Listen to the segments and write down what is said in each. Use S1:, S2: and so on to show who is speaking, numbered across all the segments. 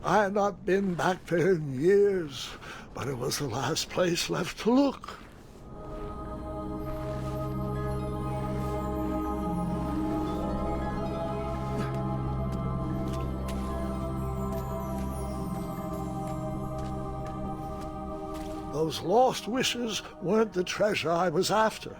S1: I had not been back there in years, but it was the last place left to look. Those lost wishes weren't the treasure I was after.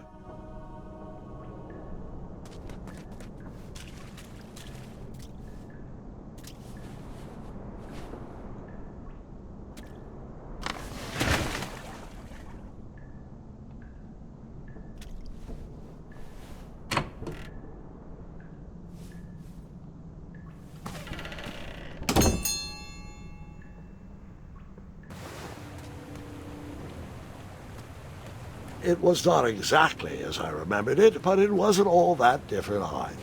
S1: It was not exactly as I remembered it, but it wasn't all that different either.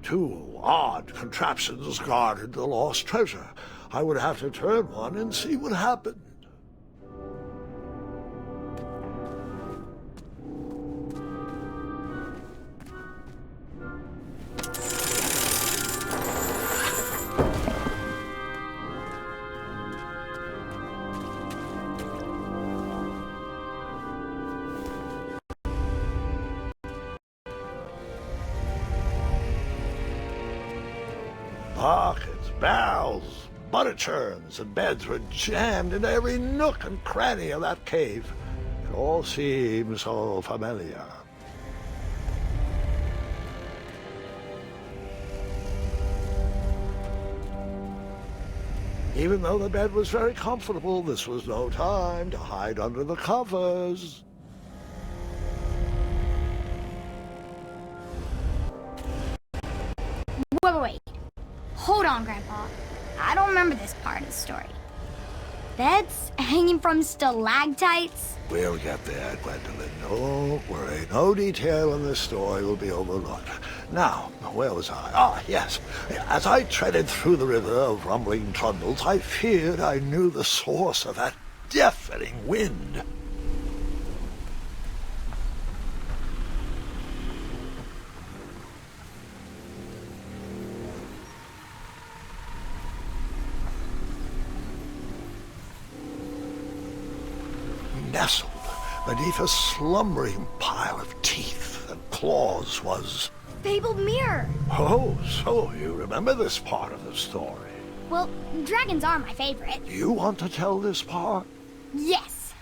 S1: Two odd contraptions guarded the lost treasure. I would have to turn one and see what happened. Buckets, barrels, butter churns, and beds were jammed into every nook and cranny of that cave. It all seemed so familiar. Even though the bed was very comfortable, this was no time to hide under the covers.
S2: Wait. Hold on, Grandpa. I don't remember this part of the story. Beds hanging from stalactites?
S1: We'll get there, Gwendolyn. Don't worry. No detail in this story will be overlooked. Now, where was I? Ah, yes. As I treaded through the river of rumbling trundles, I feared I knew the source of that deafening wind. Nestled beneath a slumbering pile of teeth and claws was...
S2: Fabled mirror.
S1: Oh, so you remember this part of the story.
S2: Well, dragons are my favorite.
S1: Do you want to tell this part?
S2: Yes.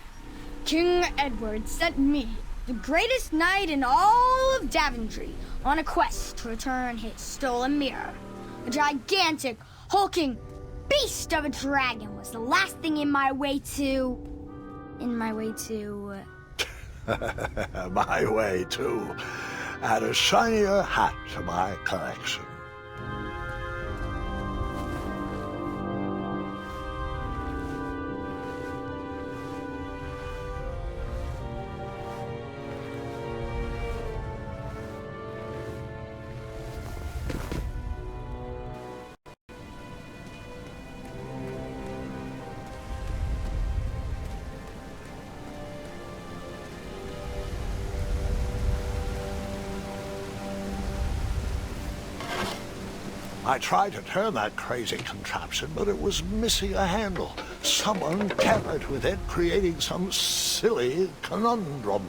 S2: King Edward sent me, the greatest knight in all of Daventry, on a quest to return his stolen mirror. A gigantic, hulking beast of a dragon was the last thing in my way to... My way to add a shinier hat to my collection. I tried to turn that crazy contraption, but it was missing a handle. Someone tampered with it, creating some silly conundrum.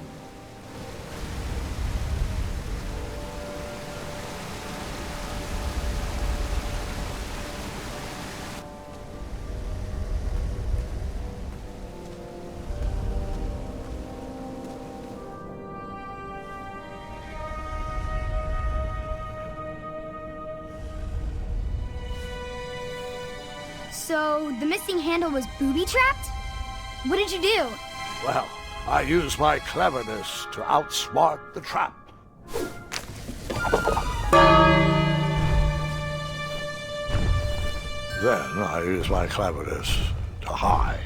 S2: So, the missing handle was booby-trapped? What did you do?
S1: Well, I used my cleverness to outsmart the trap. Then I used my cleverness to hide.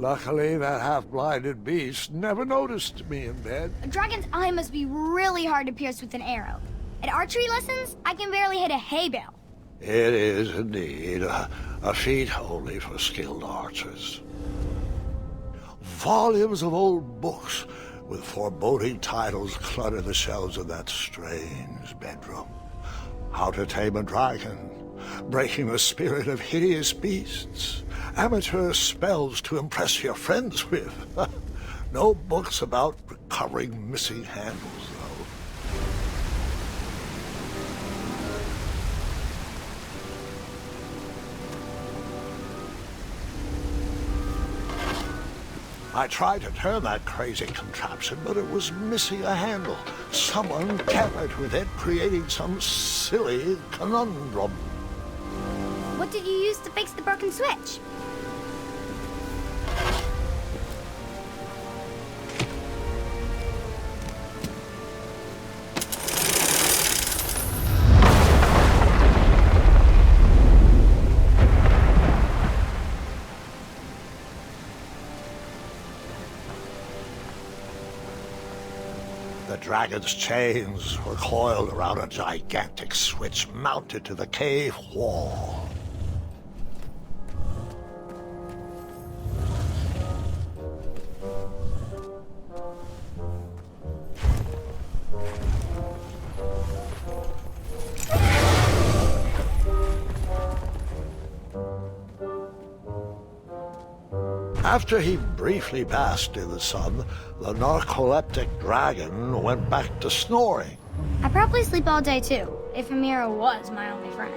S1: Luckily, that half-blinded beast never noticed me in bed.
S2: A dragon's eye must be really hard to pierce with an arrow. At archery lessons, I can barely hit a hay bale.
S1: It is indeed a feat only for skilled archers. Volumes of old books with foreboding titles clutter the shelves of that strange bedroom. How to Tame a Dragon, Breaking the Spirit of Hideous Beasts, amateur spells to impress your friends with. No books about recovering missing handles, though. I tried to turn that crazy contraption, but it was missing a handle. Someone tampered with it, creating some silly conundrum.
S2: What did you use to fix the broken switch?
S1: The dragon's chains were coiled around a gigantic switch mounted to the cave wall. After he briefly basked in the sun, the narcoleptic dragon went back to snoring.
S2: I probably sleep all day too, if Amira was my only friend.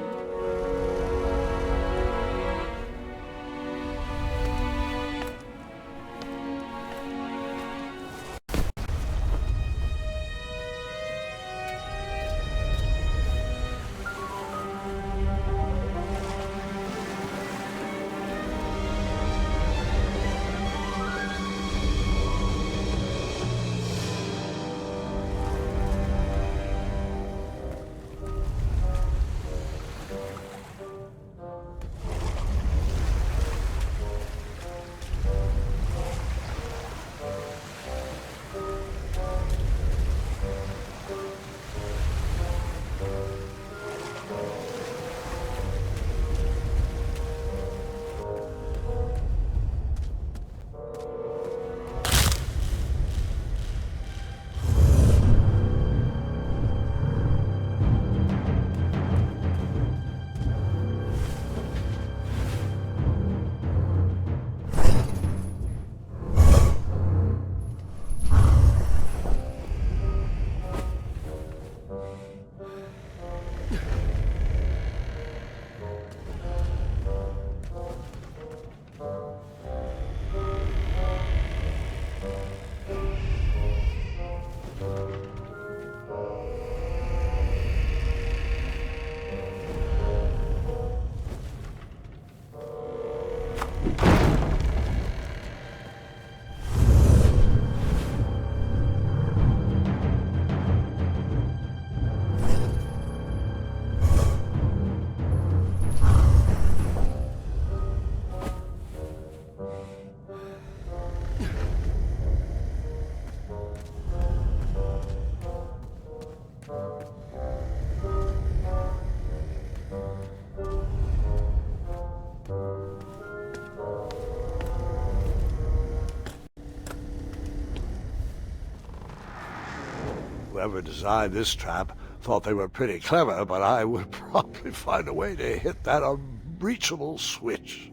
S1: Whoever designed this trap thought they were pretty clever, but I would probably find a way to hit that unreachable switch.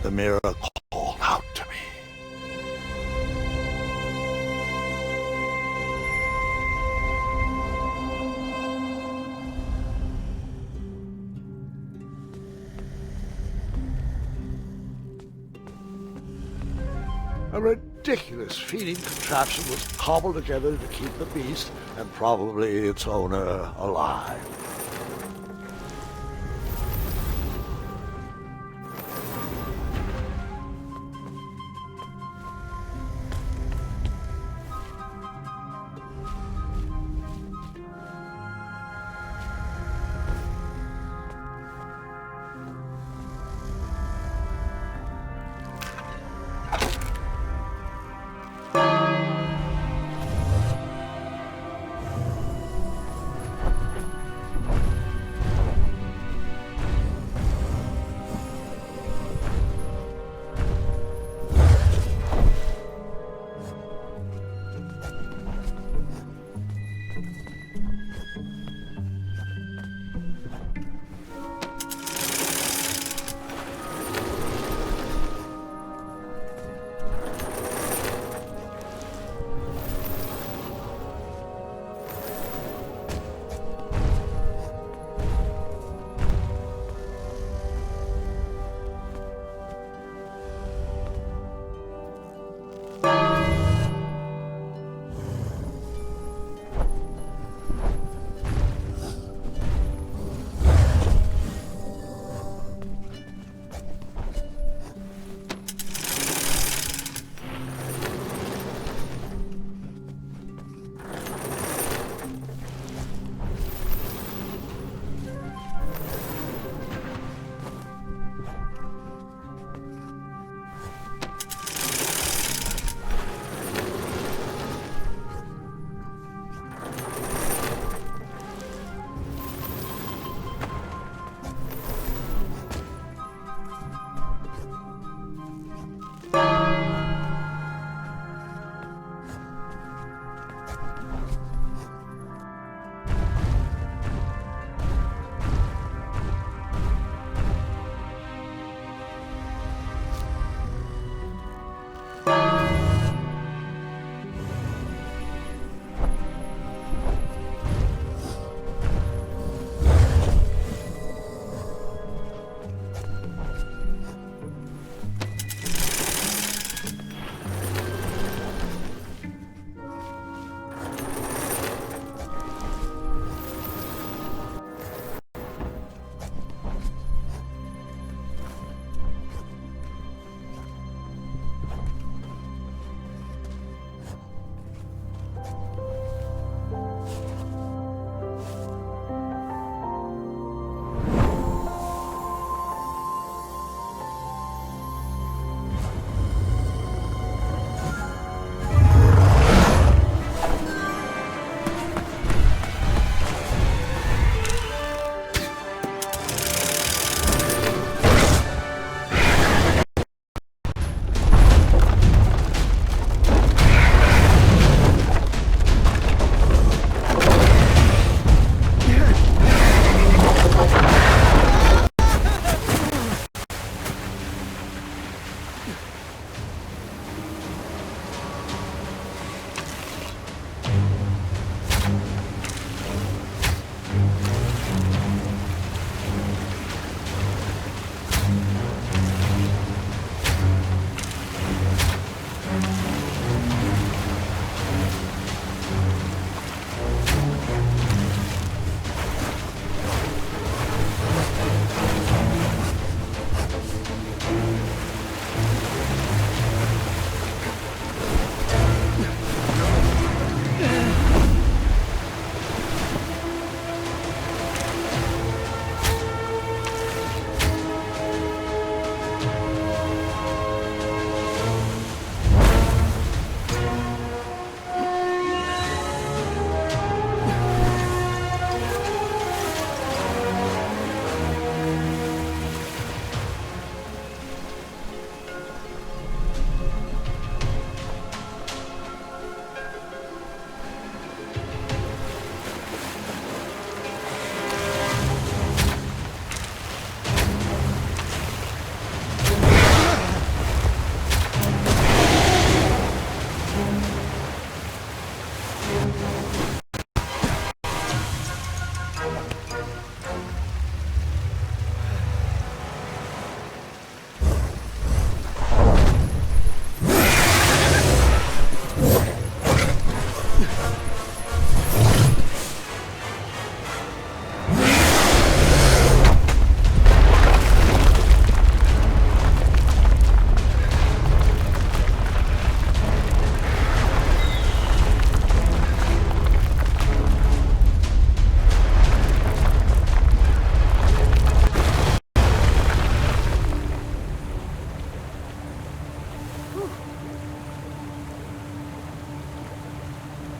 S1: The mirror called out to me. A ridiculous feeding contraption was cobbled together to keep the beast and probably its owner alive.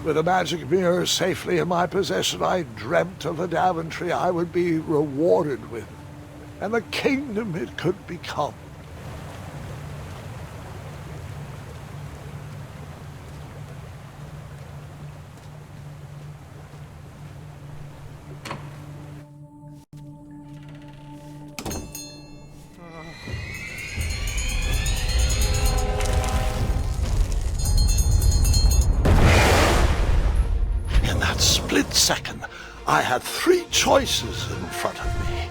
S1: With a magic mirror safely in my possession, I dreamt of the Daventry I would be rewarded with, and the kingdom it could become. Second, I had three choices in front of me.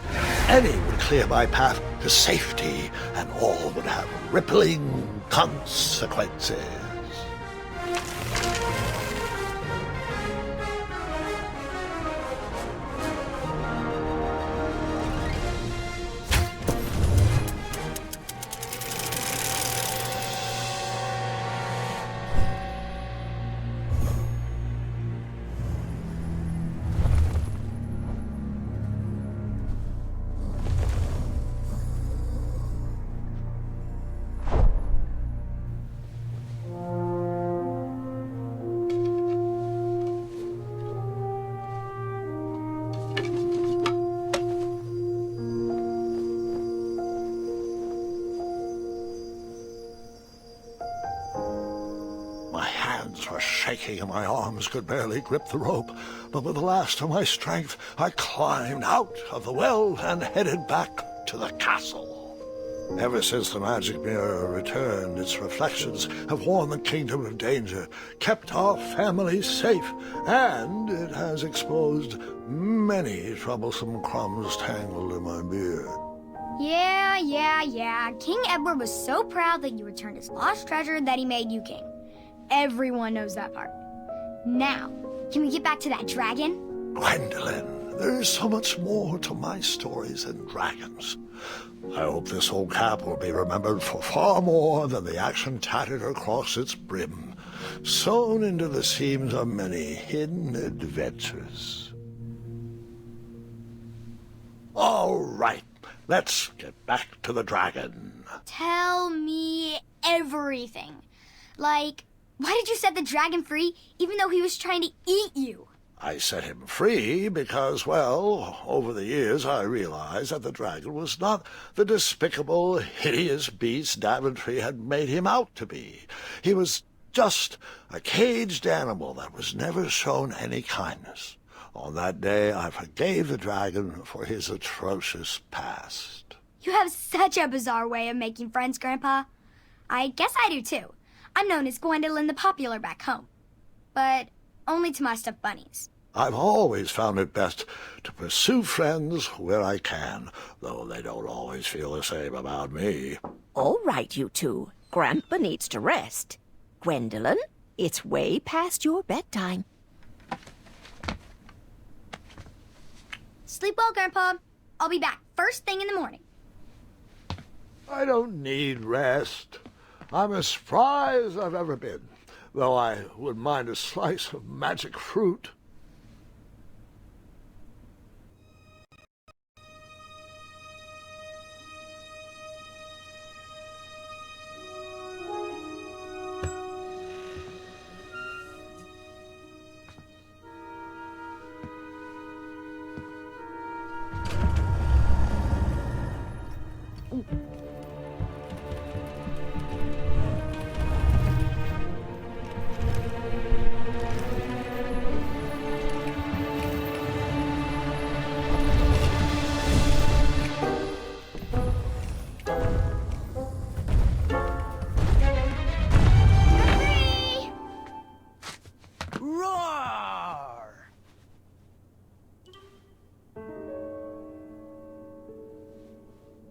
S1: Any would clear my path to safety, and all would have rippling consequences. Were shaking and my arms could barely grip the rope, but with the last of my strength I climbed out of the well and headed back to the castle. Ever since the magic mirror returned, its reflections have warned the kingdom of danger, kept our family safe, and it has exposed many troublesome crumbs tangled in my beard.
S2: Yeah. King Edward was so proud that you returned his lost treasure that he made you king. Everyone knows that part. Now, can we get back to that dragon?
S1: Gwendolyn, there's so much more to my stories than dragons. I hope this old cap will be remembered for far more than the action tattered across its brim, sewn into the seams of many hidden adventures. All right, let's get back to the dragon.
S2: Tell me everything. Like, why did you set the dragon free, even though he was trying to eat you?
S1: I set him free because, well, over the years I realized that the dragon was not the despicable, hideous beast Daventry had made him out to be. He was just a caged animal that was never shown any kindness. On that day, I forgave the dragon for his atrocious past.
S2: You have such a bizarre way of making friends, Grandpa. I guess I do, too. I'm known as Gwendolyn the Popular back home, but only to my stuffed bunnies.
S1: I've always found it best to pursue friends where I can, though they don't always feel the same about me.
S3: All right, you two. Grandpa needs to rest. Gwendolyn, it's way past your bedtime.
S2: Sleep well, Grandpa. I'll be back first thing in the morning.
S1: I don't need rest. I'm as spry as I've ever been, though I wouldn't mind a slice of magic fruit.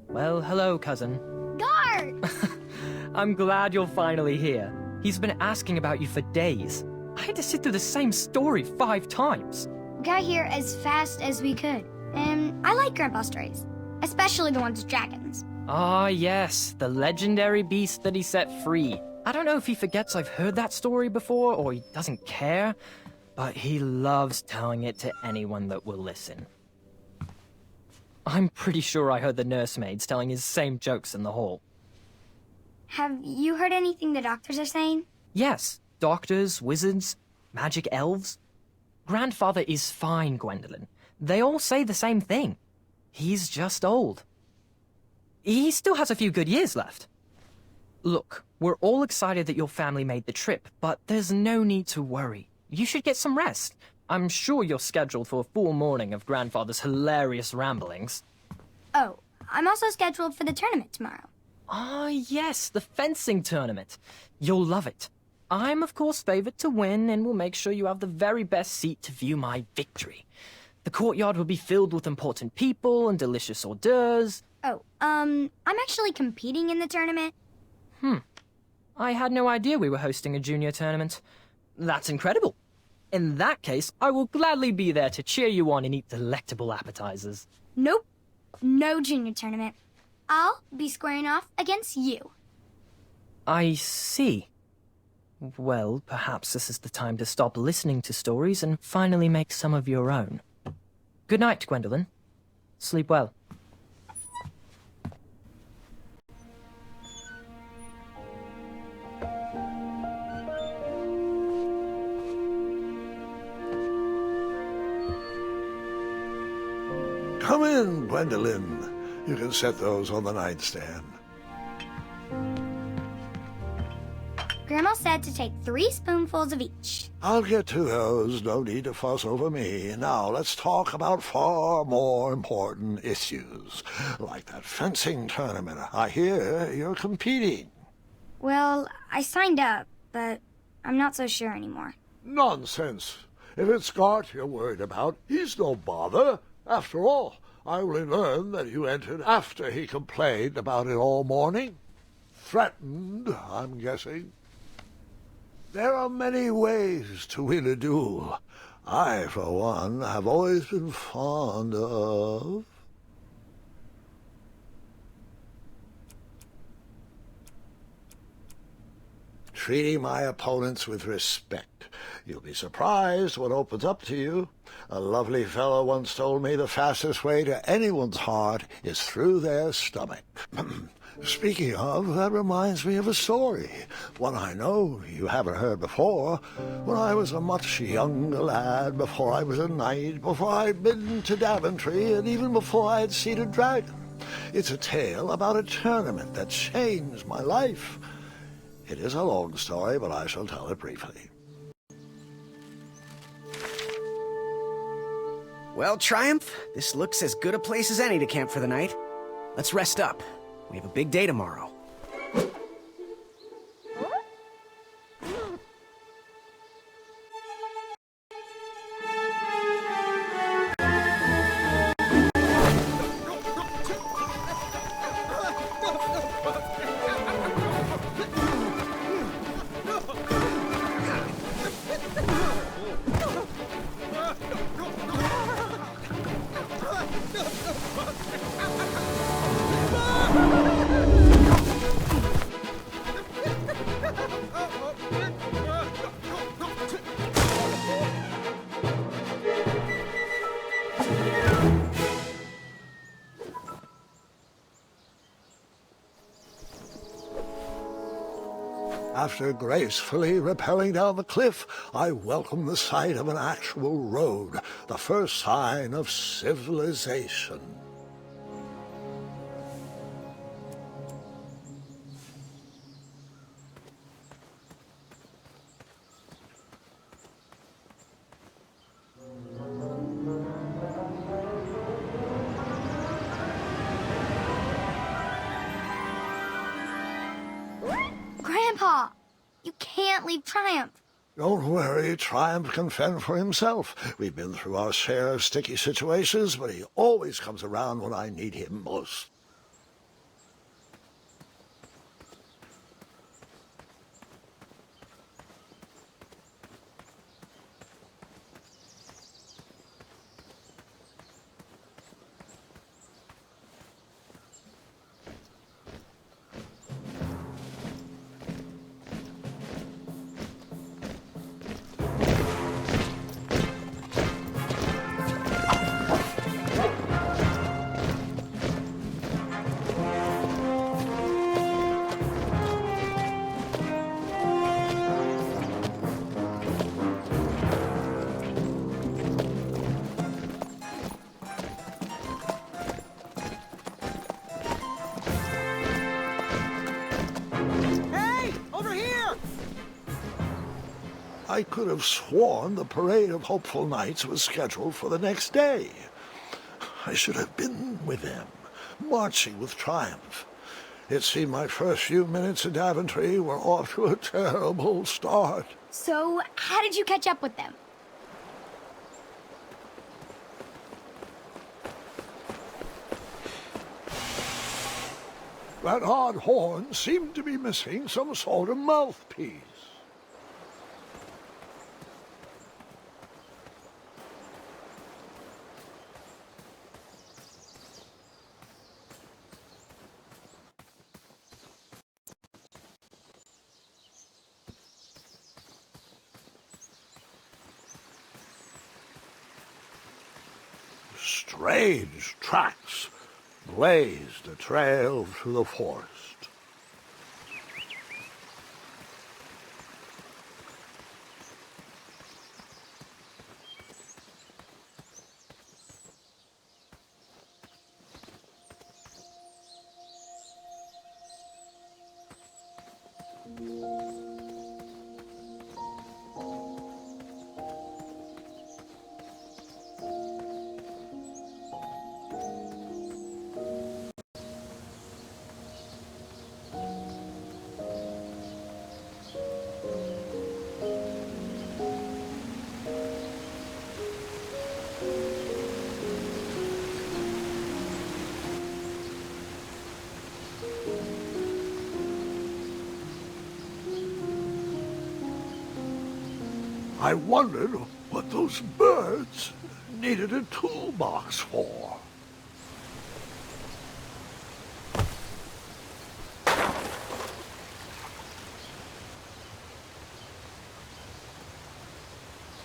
S4: Well, hello, cousin.
S2: Guard!
S4: I'm glad you're finally here. He's been asking about you for days. I had to sit through the same story 5 times.
S2: We got here as fast as we could, and I like Grandpa's stories, especially the ones with dragons.
S4: Ah, yes, the legendary beast that he set free. I don't know if he forgets I've heard that story before, or he doesn't care, but he loves telling it to anyone that will listen. I'm pretty sure I heard the nursemaids telling his same jokes in the hall.
S2: Have you heard anything the doctors are saying?
S4: Yes, doctors, wizards. magic elves? Grandfather is fine, Gwendolyn. They all say the same thing. He's just old. He still has a few good years left. Look, we're all excited that your family made the trip, but there's no need to worry. You should get some rest. I'm sure you're scheduled for a full morning of Grandfather's hilarious ramblings.
S2: Oh, I'm also scheduled for the tournament tomorrow.
S4: Ah, yes, the fencing tournament. You'll love it. I'm, of course, favored to win, and will make sure you have the very best seat to view my victory. The courtyard will be filled with important people and delicious hors d'oeuvres.
S2: Oh, I'm actually competing in the tournament.
S4: I had no idea we were hosting a junior tournament. That's incredible. In that case, I will gladly be there to cheer you on and eat delectable appetizers.
S2: Nope, no junior tournament. I'll be squaring off against you.
S4: I see. Well, perhaps this is the time to stop listening to stories and finally make some of your own. Good night, Gwendolyn. Sleep well.
S1: Come in, Gwendolyn. You can set those on the nightstand.
S2: Grandma said to take 3 spoonfuls of each.
S1: I'll get to those. No need to fuss over me. Now let's talk about far more important issues, like that fencing tournament. I hear you're competing.
S2: Well, I signed up, but I'm not so sure anymore.
S1: Nonsense. If it's Scott you're worried about, he's no bother. After all, I only learned that you entered after he complained about it all morning. Threatened, I'm guessing. There are many ways to win a duel. I, for one, have always been fond of... treating my opponents with respect. You'll be surprised what opens up to you. A lovely fellow once told me the fastest way to anyone's heart is through their stomach. Speaking of, that reminds me of a story, one I know you haven't heard before. When I was a much younger lad, before I was a knight, before I'd been to Daventry, and even before I had seen a dragon. It's a tale about a tournament that changed my life. It is a long story, but I shall tell it briefly.
S5: Well, Triumph, this looks as good a place as any to camp for the night. Let's rest up. We have a big day tomorrow.
S1: After gracefully rappelling down the cliff, I welcomed the sight of an actual road, the first sign of civilization.
S2: Grandpa, you can't leave Triumph.
S1: Don't worry, Triumph can fend for himself. We've been through our share of sticky situations, but he always comes around when I need him most. I could have sworn the parade of hopeful knights was scheduled for the next day. I should have been with them, marching with triumph. It seemed my first few minutes in Daventry were off to a terrible start.
S2: So, how did you catch up with them?
S1: That odd horn seemed to be missing some sort of mouthpiece. Strange tracks blazed a trail through the forest. I wondered what those birds needed a toolbox for.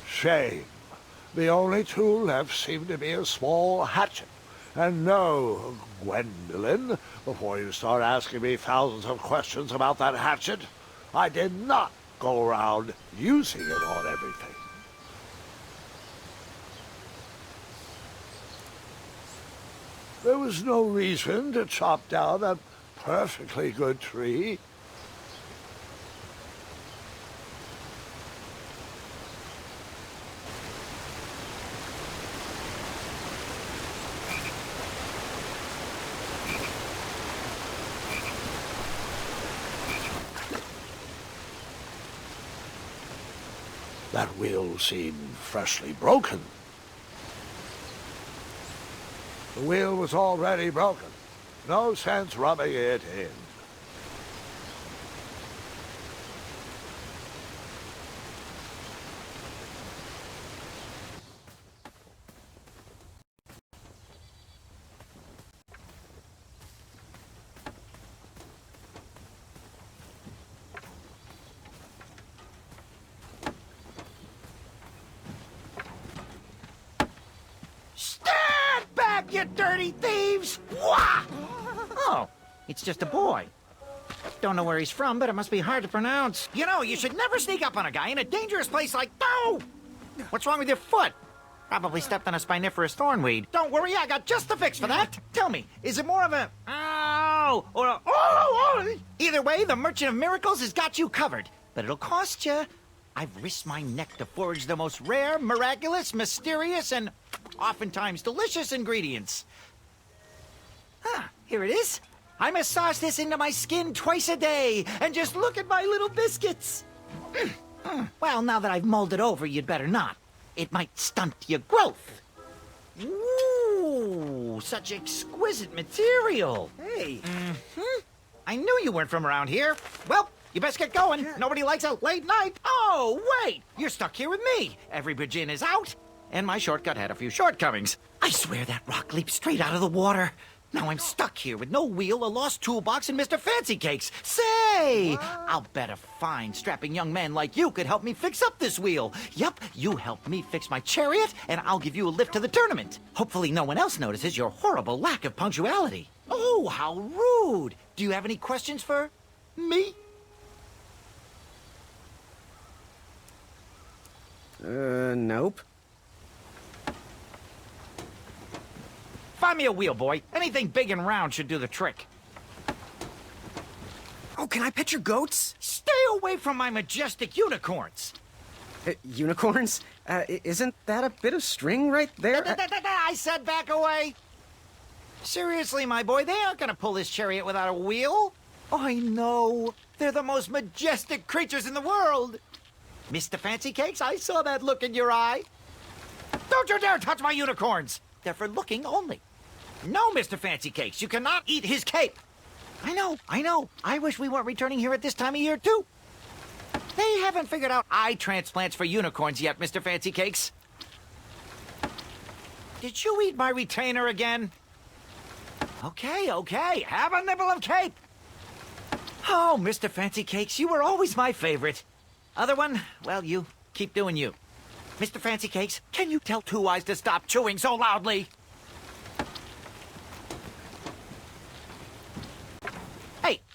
S1: Shame. The only tool left seemed to be a small hatchet. And no, Gwendolyn, before you start asking me thousands of questions about that hatchet, I did not go around using it on everything. There was no reason to chop down a perfectly good tree. That wheel seemed freshly broken. The wheel was already broken. No sense rubbing it in.
S6: Stand back, you dirty thieves! Wah! Oh, it's just a boy. Don't know where he's from, but it must be hard to pronounce. You know, you should never sneak up on a guy in a dangerous place like... No! What's wrong with your foot? Probably stepped on a spiniferous thornweed. Don't worry, I got just the fix for that. Tell me, is it more of a... Ow! Or a... Oh! Either way, the Merchant of Miracles has got you covered. But it'll cost you. I've risked my neck to forage the most rare, miraculous, mysterious, and oftentimes delicious ingredients. Here it is. I massage this into my skin twice a day, and just look at my little biscuits. Well, now that I've mulled it over, you'd better not. It might stunt your growth. Ooh, such exquisite material. Hey. I knew you weren't from around here. Well, you best get going. Nobody likes a late night. Oh, wait! You're stuck here with me. Every bridge in is out, and my shortcut had a few shortcomings. I swear that rock leaped straight out of the water. Now I'm stuck here with no wheel, a lost toolbox, and Mr. Fancy Cakes. Say! I'll bet a fine, strapping young man like you could help me fix up this wheel. Yup, you help me fix my chariot, and I'll give you a lift to the tournament. Hopefully no one else notices your horrible lack of punctuality. Oh, how rude! Do you have any questions for me?
S5: Nope.
S6: Find me a wheel, boy. Anything big and round should do the trick.
S5: Oh, can I pet your goats?
S6: Stay away from my majestic unicorns.
S5: Unicorns? Isn't that a bit of string right there?
S6: I said back away. Seriously, my boy, they aren't gonna pull this chariot without a wheel. I know. They're the most majestic creatures in the world. Mr. Fancy Cakes, I saw that look in your eye. Don't you dare touch my unicorns. They're for looking only. No, Mr. Fancy Cakes, you cannot eat his cape. I know. I wish we weren't returning here at this time of year, too. They haven't figured out eye transplants for unicorns yet, Mr. Fancy Cakes. Did you eat my retainer again? Okay. Have a nibble of cape. Oh, Mr. Fancy Cakes, you were always my favorite. Other one, well, you keep doing you. Mr. Fancy Cakes, can you tell Two Eyes to stop chewing so loudly?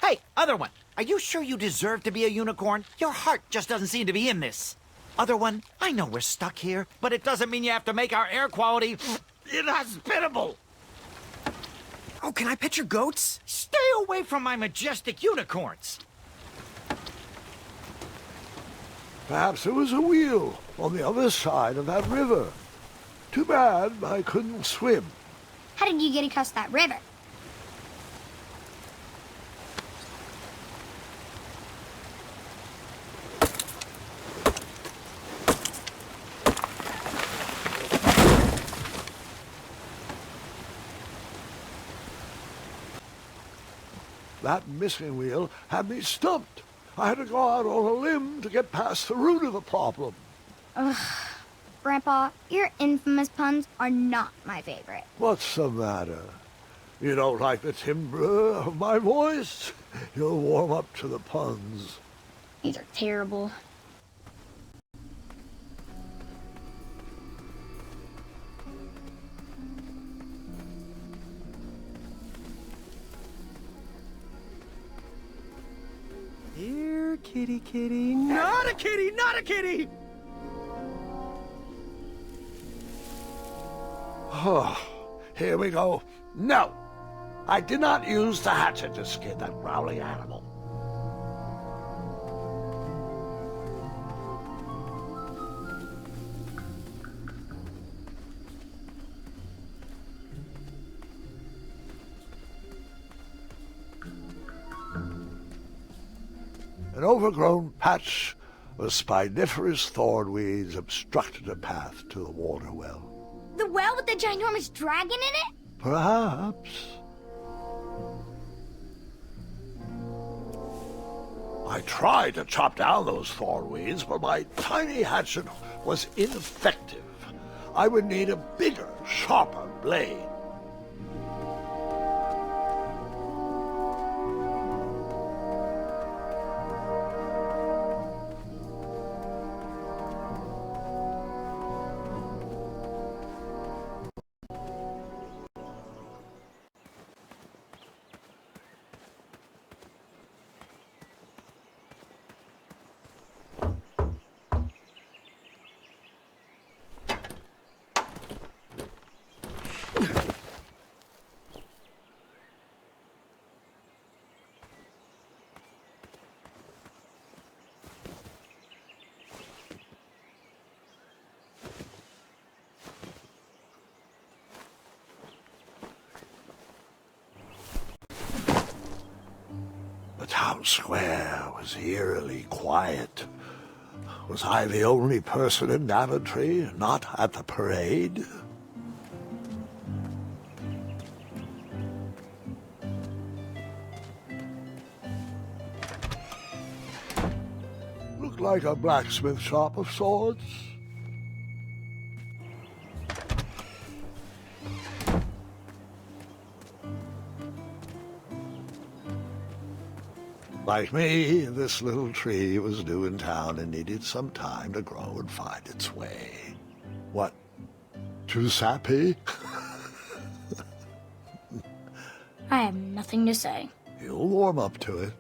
S6: Hey, other one, are you sure you deserve to be a unicorn? Your heart just doesn't seem to be in this. Other one, I know we're stuck here, but it doesn't mean you have to make our air quality inhospitable.
S5: Oh, can I pet your goats?
S6: Stay away from my majestic unicorns.
S1: Perhaps there was a wheel on the other side of that river. Too bad I couldn't swim.
S2: How did you get across that river?
S1: That missing wheel had me stumped. I had to go out on a limb to get past the root of the problem.
S2: Ugh. Grandpa, your infamous puns are not my favorite.
S1: What's the matter? You don't like the timbre of my voice? You'll warm up to the puns.
S2: These are terrible.
S5: Here, kitty. Not a kitty!
S1: Oh, here we go. No! I did not use the hatchet to skin that growling animal. An overgrown patch of spiniferous thornweeds obstructed a path to the water well.
S2: The well with the ginormous dragon in it?
S1: Perhaps. I tried to chop down those thornweeds, but my tiny hatchet was ineffective. I would need a bigger, sharper blade. The town square was eerily quiet. Was I the only person in Daventry not at the parade? Looked like a blacksmith shop of sorts. Like me, this little tree was new in town and needed some time to grow and find its way. What? Too sappy?
S2: I have nothing to say.
S1: You'll warm up to it.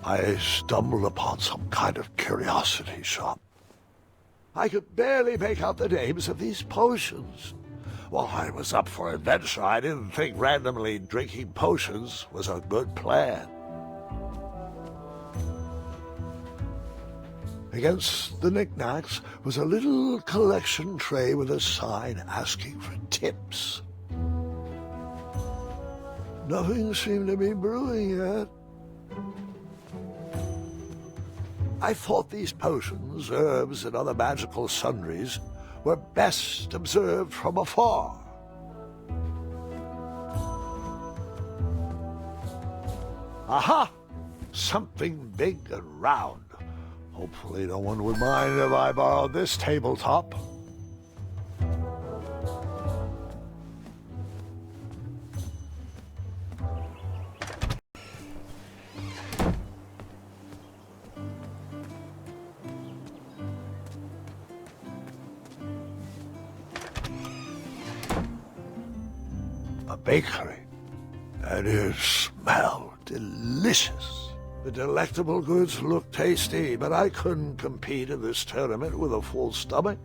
S1: I stumbled upon some kind of curiosity shop. I could barely make out the names of these potions. While I was up for adventure, I didn't think randomly drinking potions was a good plan. Against the knickknacks was a little collection tray with a sign asking for tips. Nothing seemed to be brewing yet. I thought these potions, herbs, and other magical sundries were best observed from afar. Aha! Something big and round. Hopefully no one would mind if I borrowed this tabletop. A bakery, and it smelled delicious. The delectable goods looked tasty, but I couldn't compete in this tournament with a full stomach.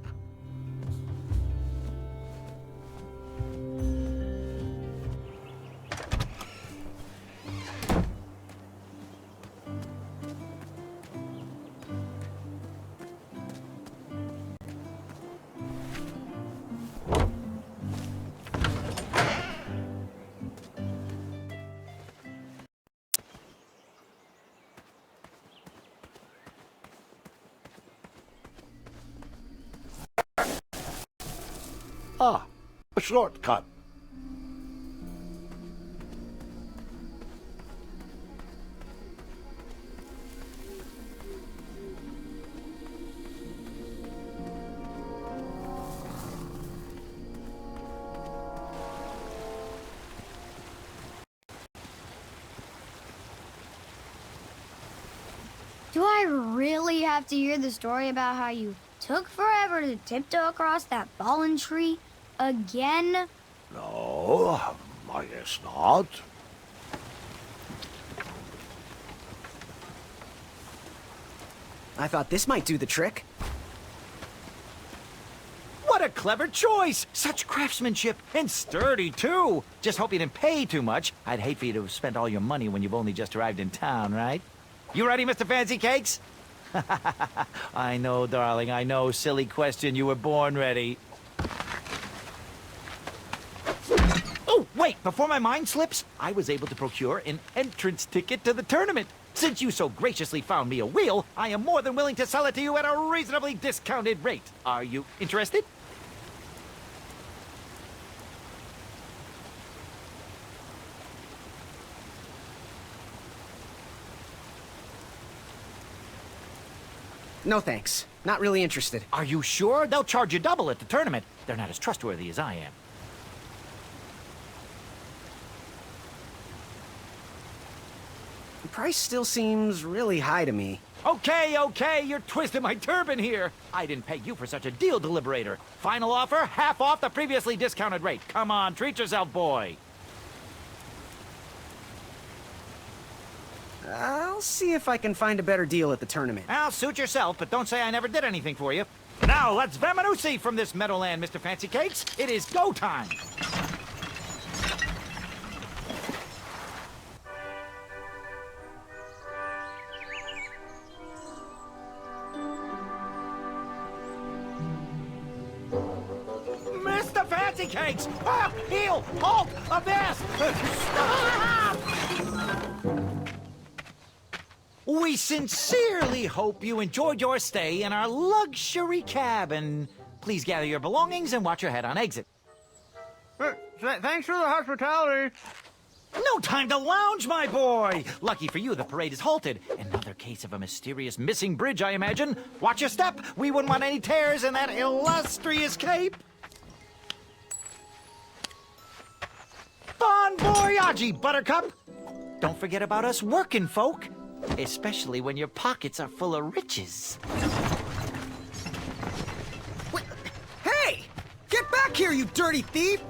S1: Ah, a shortcut.
S2: Do I really have to hear the story about how you took forever to tiptoe across that fallen tree again?
S1: No, I guess not.
S5: I thought this might do the trick.
S6: What a clever choice! Such craftsmanship, and sturdy, too! Just hope you didn't pay too much. I'd hate for you to have spent all your money when you've only just arrived in town, right? You ready, Mr. Fancy Cakes? I know, darling, I know. Silly question. You were born ready. Oh, wait! Before my mind slips, I was able to procure an entrance ticket to the tournament. Since you so graciously found me a wheel, I am more than willing to sell it to you at a reasonably discounted rate. Are you interested?
S5: No thanks. Not really interested.
S6: Are you sure? They'll charge you double at the tournament. They're not as trustworthy as I am.
S5: The price still seems really high to me.
S6: Okay, you're twisting my turban here. I didn't pay you for such a deal, Deliberator. Final offer, half off the previously discounted rate. Come on, treat yourself, boy.
S5: I'll see if I can find a better deal at the tournament.
S6: I'll suit yourself, but don't say I never did anything for you. Now, let's Vamanusi from this Meadowland, Mr. Fancy Cakes. It is go time. Mr. Fancy Cakes! Ah, heel! Halt! Avast! Stop! We sincerely hope you enjoyed your stay in our luxury cabin. Please gather your belongings and watch your head on exit.
S7: Thanks for the hospitality.
S6: No time to lounge, my boy! Lucky for you, the parade is halted. Another case of a mysterious missing bridge, I imagine. Watch your step. We wouldn't want any tears in that illustrious cape. Bon voyage, Buttercup! Don't forget about us working folk. Especially when your pockets are full of riches.
S5: Wait, hey! Get back here, you dirty thief!